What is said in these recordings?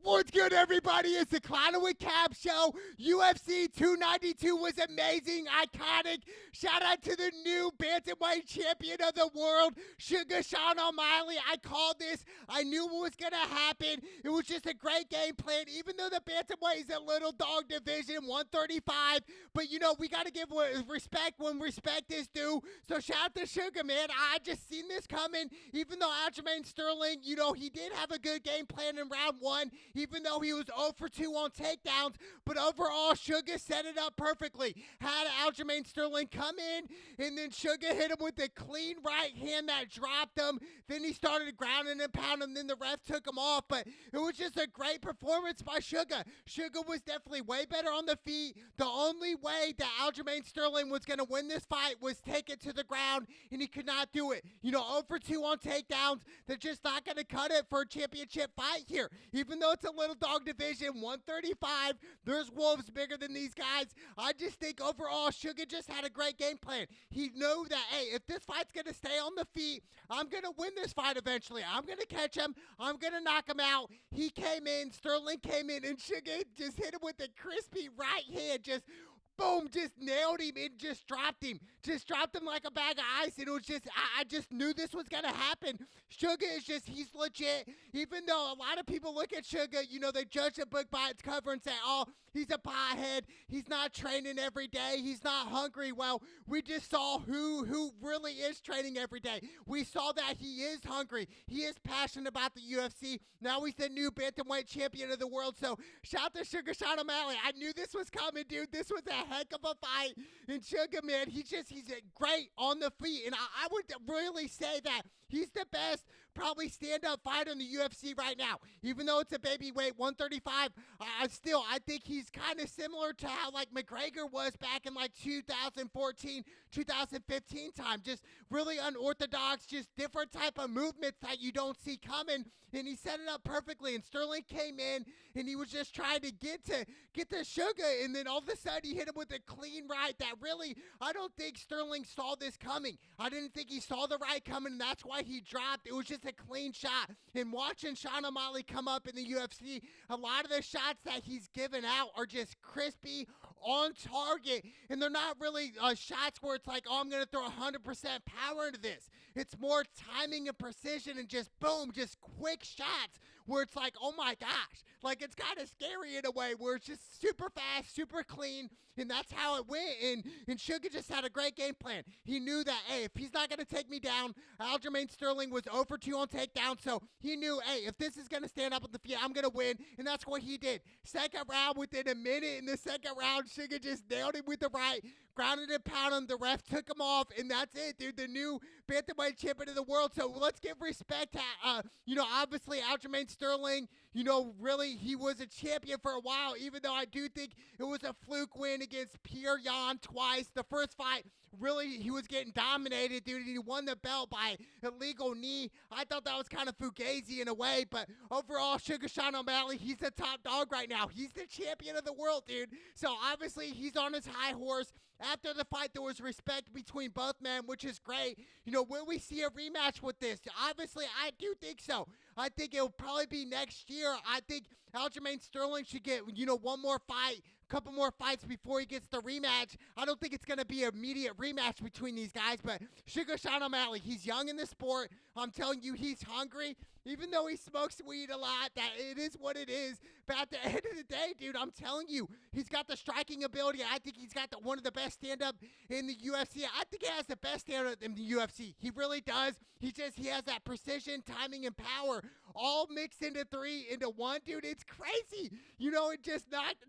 What's good, everybody? It's the Clown with Cap Show. UFC 292 was amazing, iconic. Shout out to the new bantamweight champion of the world, Sugar Sean O'Malley. I called this. I knew what was going to happen. It was just a great game plan, even though the bantamweight is a little dog division, 135. But, you know, we got to give respect when respect is due. So shout out to Sugar, man. I just seen this coming, even though Aljamain Sterling, you know, he did have a good game plan in round one, even though he was 0 for 2 on takedowns. But overall, Sugar set it up perfectly. Had Aljamain Sterling come in, and then Sugar hit him with a clean right hand that dropped him. Then he started grounding and pounding, then the ref took him off. But it was just a great performance by Sugar. Sugar was definitely way better on the feet. The only way that Aljamain Sterling was going to win this fight was take it to the ground, and he could not do it. You know, 0 for 2 on takedowns. They're just not going to cut it for a championship fight here. Even though it's a little dog division, 135, there's wolves bigger than these guys. I just think overall, Sugar just had a great game plan. He knew that, hey, if this fight's going to stay on the feet, I'm going to win this fight eventually. I'm going to catch him. I'm going to knock him out. He came in, Sterling came in, and Sugar just hit him with a crispy right hand, just boom, just nailed him and just dropped him. Just dropped him like a bag of ice. And it was just, I just knew this was going to happen. Sugar is just, he's legit. Even though a lot of people look at Sugar, you know, they judge a book by its cover and say, oh, he's a pothead. He's not training every day. He's not hungry. Well, we just saw who really is training every day. We saw that he is hungry. He is passionate about the UFC. Now he's the new bantamweight champion of the world. So shout out to Sugar Sean O'Malley. I knew this was coming, dude. This was a heck of a fight. And Sugar, man, he's great on the feet. And I would really say that he's the best probably stand-up fighter in the UFC right now. Even though it's a baby weight, 135, I think he's kind of similar to how like McGregor was back in like 2014, 2015 time. Just really unorthodox, just different type of movements that you don't see coming. And he set it up perfectly. And Sterling came in and he was just trying to get to Sugar. And then all of a sudden he hit him with a clean right that really, I don't think Sterling saw this coming. I didn't think he saw the right coming, and that's why he dropped. It was just a clean shot. And watching Sean O'Malley come up in the UFC, a lot of the shots that he's given out are just crispy, on target, and they're not really shots where it's like, oh, I'm going to throw 100% power into this. It's more timing and precision and just boom, just quick shots where it's like, oh my gosh, like it's kind of scary in a way where it's just super fast, super clean, and that's how it went. And Sugar just had a great game plan. He knew that, hey, if he's not going to take me down, Aljamain Sterling was 0 for 2 on takedown, so he knew, hey, if this is going to stand up at the feet, I'm going to win, and that's what he did. Second round, within a minute in the second round, Sugar just nailed him with the right, grounded and pounded him. The ref took him off, and that's it, dude. The new bantamweight champion of the world. So let's give respect to, you know, obviously Aljamain Sterling. You know, really, he was a champion for a while, even though I do think it was a fluke win against Pierre Yan twice. The first fight, really, he was getting dominated, dude, and he won the belt by illegal knee. I thought that was kind of fugazi in a way, but overall, Sugar Sean O'Malley, he's the top dog right now. He's the champion of the world, dude. So obviously, he's on his high horse. After the fight, there was respect between both men, which is great. You know, will we see a rematch with this? Obviously, I do think so. I think it'll probably be next year. I think Aljamain Sterling should get, you know, one more fight, a couple more fights before he gets the rematch. I don't think it's going to be an immediate rematch between these guys, but Sugar Sean O'Malley, he's young in the sport. I'm telling you, he's hungry. Even though he smokes weed a lot, that it is what it is. But at the end of the day, dude, I'm telling you, he's got the striking ability. I think he's got one of the best stand-up in the UFC. I think he has the best stand-up in the UFC. He really does. He has that precision, timing, and power all mixed into one, dude. It's crazy. You know, it just knocked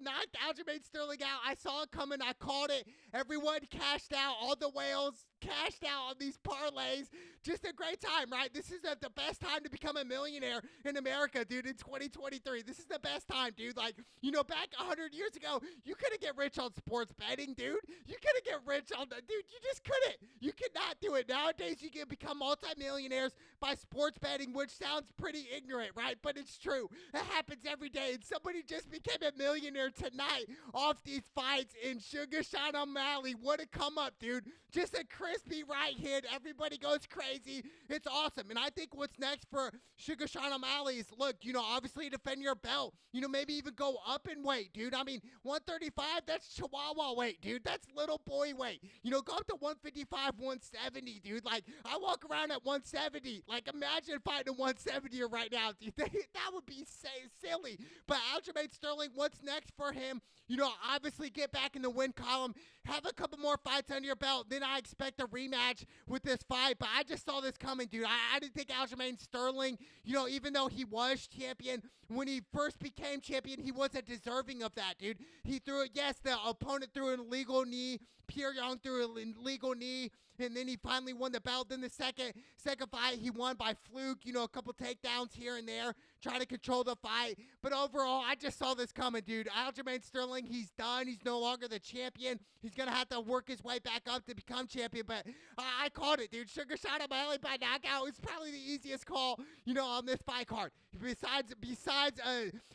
Aljamain Sterling out. I saw it coming. I called it. Everyone cashed out. All the whales cashed out on these parlays. Just a great time, right? This is the best time to become a millionaire in America, dude, in 2023. This is the best time, dude. Like, you know, back 100 years ago, you couldn't get rich on sports betting, dude. You couldn't get rich on dude, you just couldn't. You could not do it. Nowadays, you can become multimillionaires by sports betting, which sounds pretty ignorant, right? But it's true. It happens every day, and somebody just became a millionaire tonight off these fights, and Sugar Sean O'Malley, what a come up, dude. Just a crazy just be right hand. Everybody goes crazy. It's awesome. And I think what's next for Sugar Sean O'Malley is, look, obviously defend your belt. Maybe even go up in weight, dude. I mean, 135, that's Chihuahua weight, dude. That's little boy weight. Go up to 155, 170, dude. Like, I walk around at 170. Like, imagine fighting a 170er right now, dude. That would be silly. But Aljamain Sterling, what's next for him? Obviously get back in the win column, have a couple more fights under your belt. Then I expect a rematch with this fight. But I just saw this coming, dude. I didn't think Aljamain Sterling, even though he was champion, when he first became champion, he wasn't deserving of that, dude. He threw it, yes, the opponent threw an illegal knee. Pierre Young threw an illegal knee, and then he finally won the belt. Then the second fight, he won by fluke, a couple takedowns here and there, trying to control the fight. But overall, I just saw this coming, dude. Aljamain Sterling, he's done. He's no longer the champion. He's going to have to work his way back up to become champion. But I called it, dude. Sugar Sean O'Malley by knockout is probably the easiest call, on this fight card. Besides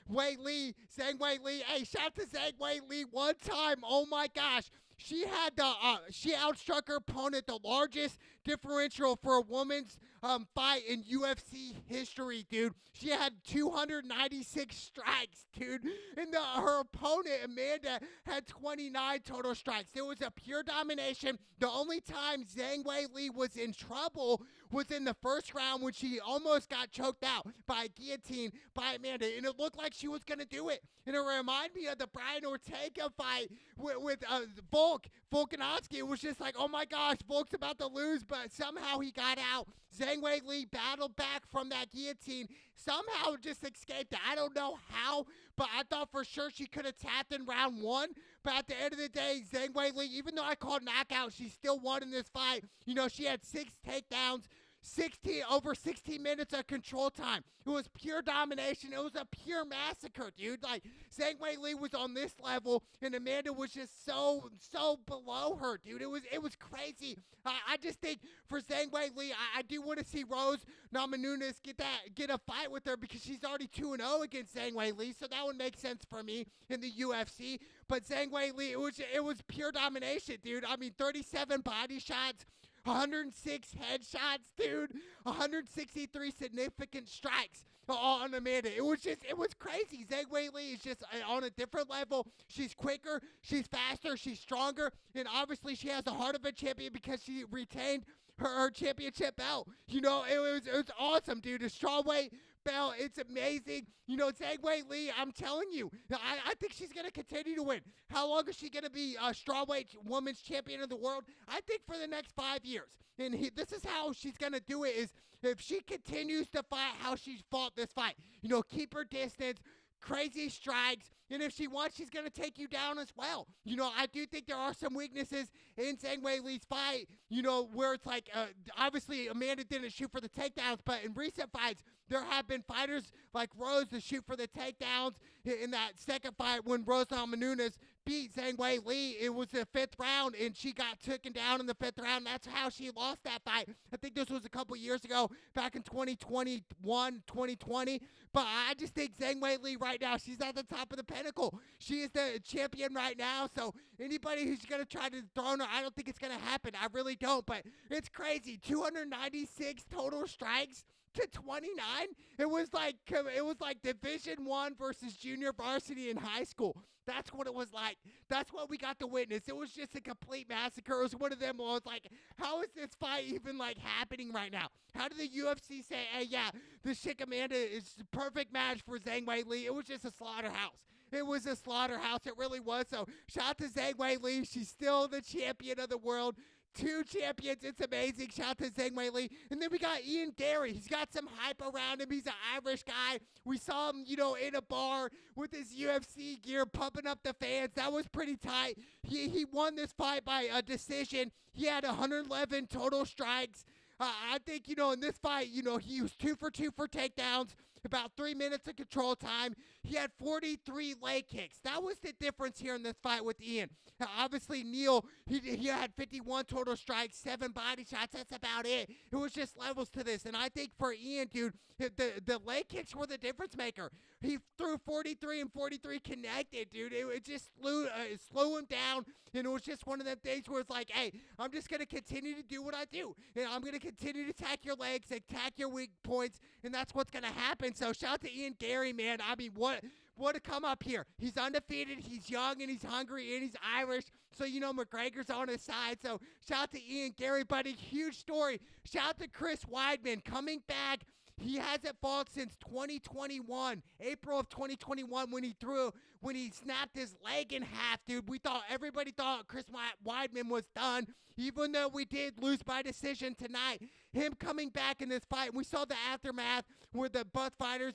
Wei Li, Zhang Wei Li. Hey, shout out to Zhang Wei Li one time. Oh, my gosh. She outstruck her opponent, the largest differential for a woman's fight in UFC history, dude. She had 296 strikes, dude. And her opponent, Amanda, had 29 total strikes. It was a pure domination. The only time Zhang Wei Li was in trouble was in the first round when she almost got choked out by a guillotine by Amanda. And it looked like she was going to do it. And it reminded me of the Brian Ortega fight with Volkanovski. It was just like, oh my gosh, Volk's about to lose, but somehow he got out. Zhang Wei Li battled back from that guillotine, somehow just escaped it. I don't know how, but I thought for sure she could have tapped in round one. But at the end of the day, Zhang Wei Li, even though I called knockout, she still won in this fight. She had 6 takedowns. Over 16 minutes of control time. It was pure domination. It was a pure massacre, dude. Like, Zhang Wei Li was on this level, and Amanda was just so below her, dude. It was crazy. I just think for Zhang Wei Li, I do want to see Rose Namajunas get a fight with her because she's already 2-0 against Zhang Wei Li, so that would make sense for me in the UFC. But Zhang Wei Li, it was pure domination, dude. I mean, 37 body shots, 106 headshots, dude. 163 significant strikes on Amanda. It was crazy. Zhang Wei Li is just on a different level. She's quicker, she's faster, she's stronger, and obviously she has the heart of a champion because she retained her championship belt. It was awesome, dude. A strawweight belt, it's amazing. Zhang Wei Li, I'm telling you, I think she's going to continue to win. How long is she going to be a strawweight women's champion of the world? I think for the next 5 years. And this is how she's going to do it, is if she continues to fight how she's fought this fight. Keep her distance, crazy strikes, and if she wants, she's going to take you down as well. I do think there are some weaknesses in Zhang Wei Li's fight, where it's like, obviously Amanda didn't shoot for the takedowns, but in recent fights, there have been fighters like Rose to shoot for the takedowns. In that second fight when Rose Namajunas beat Zhang Wei Li, it was the 5th round, and she got taken down in the 5th round. That's how she lost that fight. I think this was a couple years ago, back in 2021, 2020. But I just think Zhang Wei Li right now, she's at the top of the pinnacle. She is the champion right now, so anybody who's going to try to dethrone her, I don't think it's going to happen. I really don't, but it's crazy. 296 total strikes to 29. It was like Division 1 versus junior varsity in high school. That's what it was like. That's what we got to witness. It was just a complete massacre. It was one of them where I was like, how is this fight even happening right now? How did the UFC say, hey, yeah, this chick Amanda is the perfect match for Zhang Wei Li? It was just a slaughterhouse. It was a slaughterhouse. It really was. So shout out to Zhang Wei Li. She's still the champion of the world. 2 champions. It's amazing. Shout out to Zhang Wei Li. And then we got Ian Gary. He's got some hype around him. He's an Irish guy. We saw him, in a bar with his UFC gear, pumping up the fans. That was pretty tight. He won this fight by a decision. He had 111 total strikes. I think, in this fight, he was 2 for 2 for takedowns. about 3 minutes of control time. He had 43 leg kicks. That was the difference here in this fight with Ian. Now, obviously, Neil, he had 51 total strikes, 7 body shots. That's about it. It was just levels to this. And I think for Ian, dude, the leg kicks were the difference maker. He threw 43 and 43 connected, dude. It just slow him down. And it was just one of them things where it's like, hey, I'm just going to continue to do what I do. And I'm going to continue to attack your legs, attack your weak points, and that's what's going to happen. So shout out to Ian Gary, man. I mean, what a come up here. He's undefeated, he's young, and he's hungry, and he's Irish. So, you know, McGregor's on his side. So shout out to Ian Gary, buddy. Huge story. Shout out to Chris Weidman coming back. He hasn't fought since 2021, April of 2021, when he snapped his leg in half, dude. Everybody thought Chris Weidman was done, even though we did lose by decision tonight. Him coming back in this fight, we saw the aftermath where both fighters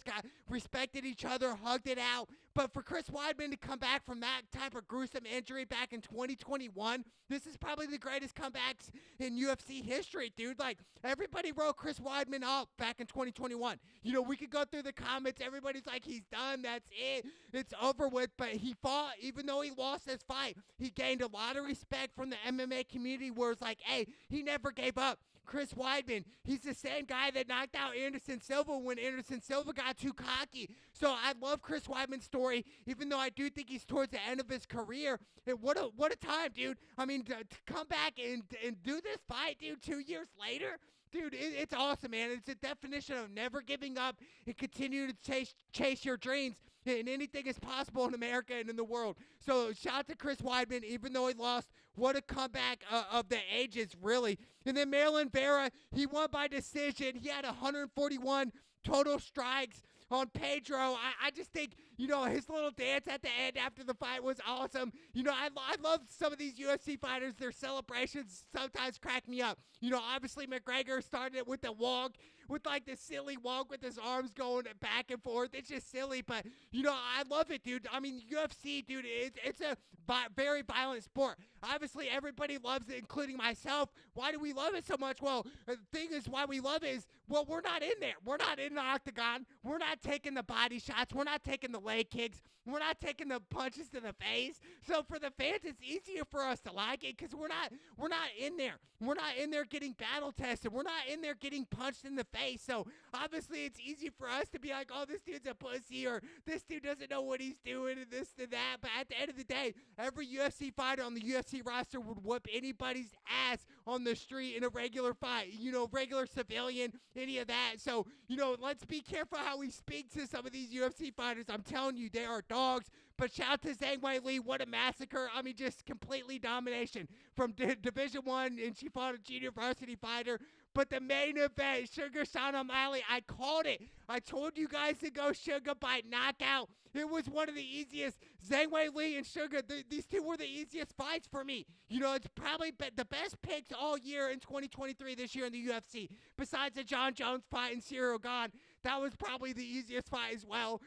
respected each other, hugged it out. But for Chris Weidman to come back from that type of gruesome injury back in 2021, this is probably the greatest comebacks in UFC history, dude. Like, everybody wrote Chris Weidman up back in 2021. You know, we could go through the comments. Everybody's like, he's done. That's it. It's over with. But he fought, even though he lost this fight, he gained a lot of respect from the MMA community where it's like, hey, he never gave up. Chris Weidman, he's the same guy that knocked out Anderson Silva when Anderson Silva got too cocky. So I love Chris Weidman's story, even though I do think he's towards the end of his career. And what a time, dude. I mean, to come back and do this fight, dude, 2 years later, dude, it's awesome, man. It's a definition of never giving up and continue to chase your dreams. And anything is possible in America and in the world. So shout out to Chris Weidman, even though he lost. What a comeback of the ages, really. And then Marlon Vera, he won by decision. He had 141 total strikes on Pedro. I just think, you know, his little dance at the end after the fight was awesome. You know, I love some of these UFC fighters. Their celebrations sometimes crack me up. You know, obviously McGregor started it with the walk, with like the silly walk with his arms going back and forth. It's just silly, but, you know, I love it, dude. I mean, UFC, dude, it's a very violent sport. Obviously, everybody loves it, including myself. Why do we love it so much? Well, the thing is why we love it is, well, we're not in there. We're not in the octagon. We're not taking the body shots. We're not taking the leg kicks. We're not taking the punches to the face. So for the fans, it's easier for us to like it because we're not in there. We're not in there getting battle tested. We're not in there getting punched in the face. So obviously, it's easy for us to be like, oh, this dude's a pussy, or this dude doesn't know what he's doing, and this and that. But at the end of the day, every UFC fighter on the UFC roster would whoop anybody's ass on the street in a regular fight. You know, regular civilian, any of that. So, you know, let's be careful how we speak to some of these UFC fighters. I'm telling you, they are dogs. But shout out to Zhang Weili. What a massacre. I mean, just completely domination from Division I, and she fought a junior varsity fighter. But the main event, Sugar Sean O'Malley, I called it. I told you guys to go Sugar by knockout. It was one of the easiest. Zhang Weili and Sugar, these two were the easiest fights for me. You know, it's probably the best picks all year in 2023 this year in the UFC. Besides the John Jones fight and Cyril Gane, that was probably the easiest fight as well.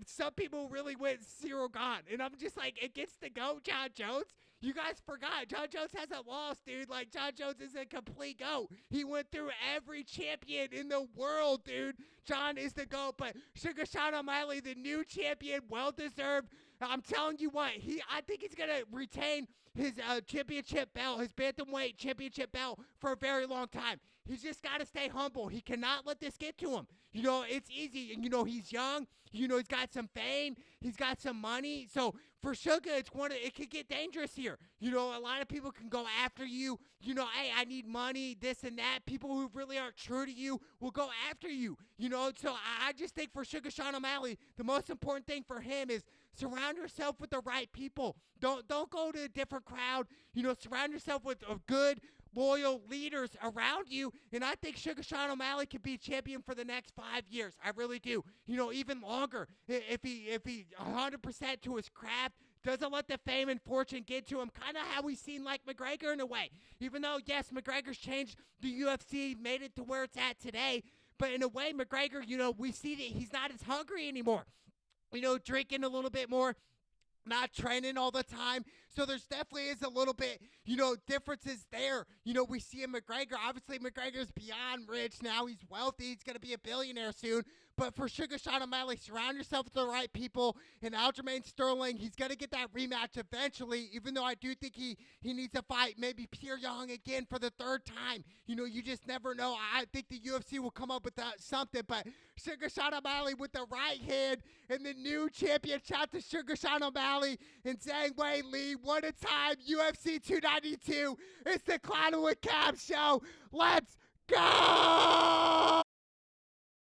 Some people really went Cyril Gane, and I'm just like, it gets to go John Jones. You guys forgot. John Jones hasn't lost, dude. Like, John Jones is a complete GOAT. He went through every champion in the world, dude. John is the GOAT. But Sugar Sean O'Malley, the new champion, well-deserved. I'm telling you what, I think he's going to retain his championship belt, his bantamweight championship belt, for a very long time. He's just got to stay humble. He cannot let this get to him. You know, it's easy. And, you know, he's young. You know, he's got some fame. He's got some money. So for Sugar, it could get dangerous here. You know, a lot of people can go after you. You know, hey, I need money, this and that. People who really aren't true to you will go after you. You know, so I just think for Sugar Sean O'Malley, the most important thing for him is surround yourself with the right people. Don't go to a different crowd. You know, surround yourself with good, loyal leaders around you, and I think Sugar Sean O'Malley could be champion for the next 5 years. I really do. You know, even longer if he 100% to his craft, doesn't let the fame and fortune get to him, kind of how we've seen like McGregor in a way. Even though, yes, McGregor's changed the UFC, made it to where it's at today, but in a way, McGregor, you know, we see that he's not as hungry anymore. You know, drinking a little bit more, not training all the time. So there's definitely is a little bit, you know, differences there. You know, we see in McGregor. Obviously, McGregor's beyond rich now. He's wealthy. He's going to be a billionaire soon. But for Sugar Sean O'Malley, surround yourself with the right people. And Aljamain Sterling, he's going to get that rematch eventually, even though I do think he needs to fight maybe Pierre Young again for the third time. You know, you just never know. I think the UFC will come up with something, but Sugar Sean O'Malley with the right hand and the new champion. Shout to Sugar Sean O'Malley and Zhang Wei Li. What a time. UFC 292. It's the Clownwood Cab Show. Let's go!